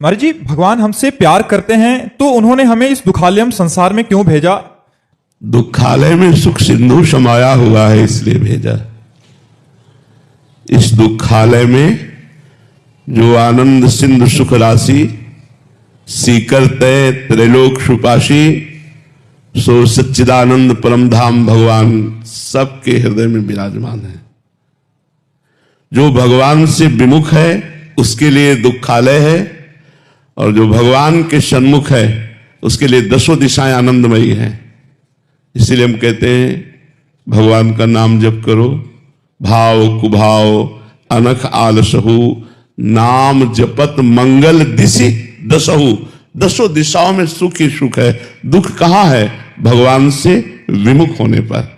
महाराज जी, भगवान हमसे प्यार करते हैं तो उन्होंने हमें इस दुखालयम संसार में क्यों भेजा? दुखालय में सुख सिंधु समाया हुआ है इसलिए भेजा। इस दुखालय में जो आनंद सिंधु सुख राशि सीकर तय त्रैलोक सुपाशी सो सच्चिदानंद परम धाम भगवान सबके हृदय में विराजमान है। जो भगवान से विमुख है उसके लिए दुखालय है, और जो भगवान के सन्मुख है उसके लिए दसों दिशाएं आनंदमयी हैं। इसीलिए हम कहते हैं भगवान का नाम जप करो, भाव कुभाव अनख आलसहु, नाम जपत मंगल दिशि दसहु। दसों दिशाओं में सुख ही सुख है। दुख कहां है? भगवान से विमुख होने पर।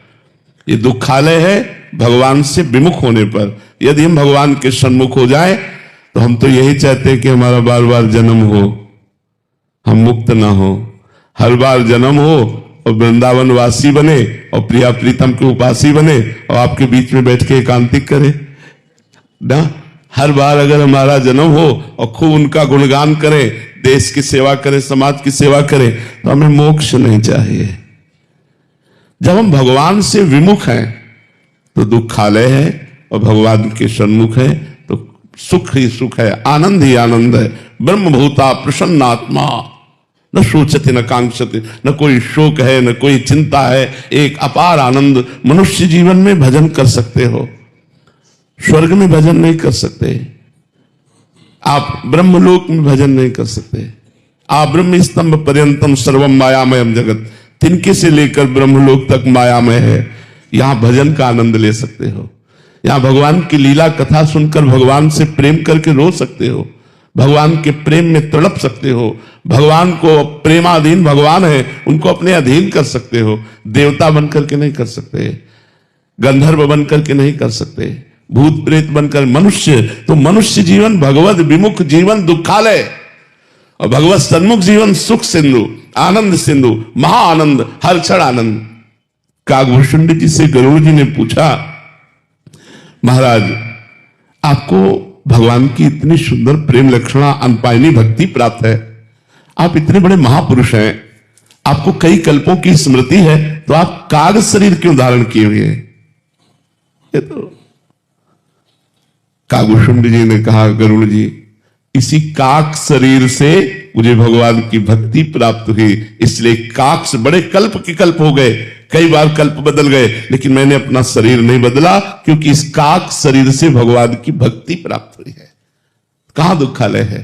ये दुखालय है भगवान से विमुख होने पर। यदि हम भगवान के सन्मुख हो जाए तो हम तो यही चाहते हैं कि हमारा बार बार जन्म हो, हम मुक्त ना हो, हर बार जन्म हो और वृंदावन वासी बने और प्रिया प्रीतम के उपासी बने और आपके बीच में बैठ के एकांतिक करे ना। हर बार अगर हमारा जन्म हो और खूब उनका गुणगान करें, देश की सेवा करें, समाज की सेवा करें, तो हमें मोक्ष नहीं चाहिए। जब हम भगवान से विमुख हैं तो दुखालय है, और भगवान के सन्मुख है तो सुख ही सुख है, आनंद ही आनंद है। ब्रह्मभूता प्रसन्न आत्मा न सोचते न कांक्षते, न कोई शोक है न कोई चिंता है। एक अपार आनंद। मनुष्य जीवन में भजन कर सकते हो, स्वर्ग में भजन नहीं कर सकते। आप ब्रह्मलोक में भजन नहीं कर सकते। आप ब्रह्म स्तंभ पर्यंतम सर्वम मायामयम जगत, तिनके से लेकर ब्रह्मलोक तक मायामय है। यहां भजन का आनंद ले सकते हो। यहां भगवान की लीला कथा सुनकर भगवान से प्रेम करके रो सकते हो, भगवान के प्रेम में तड़प सकते हो। भगवान को प्रेमाधीन भगवान है, उनको अपने अधीन कर सकते हो। देवता बनकर के नहीं कर सकते, गंधर्व बनकर के नहीं कर सकते, भूत प्रेत बनकर। मनुष्य तो मनुष्य जीवन भगवत विमुख जीवन दुखालय, और भगवत सन्मुख जीवन सुख सिंधु, आनंद सिंधु, महाआनंद, हर क्षण आनंद। काकभूषुंड जी से गरुड़ जी ने पूछा, महाराज आपको भगवान की इतनी सुंदर प्रेम लक्षणा अनपायनी भक्ति प्राप्त है, आप इतने बड़े महापुरुष हैं, आपको कई कल्पों की स्मृति है, तो आप काग शरीर क्यों धारण किए हुए हैं? ये तो काकभूषुंड जी ने कहा, गरुड़ जी इसी काक शरीर से मुझे भगवान की भक्ति प्राप्त हुई, इसलिए काक से बड़े कल्प के कल्प हो गए, कई बार कल्प बदल गए, लेकिन मैंने अपना शरीर नहीं बदला, क्योंकि इस काक शरीर से भगवान की भक्ति प्राप्त हुई है। कहां दुखालय है?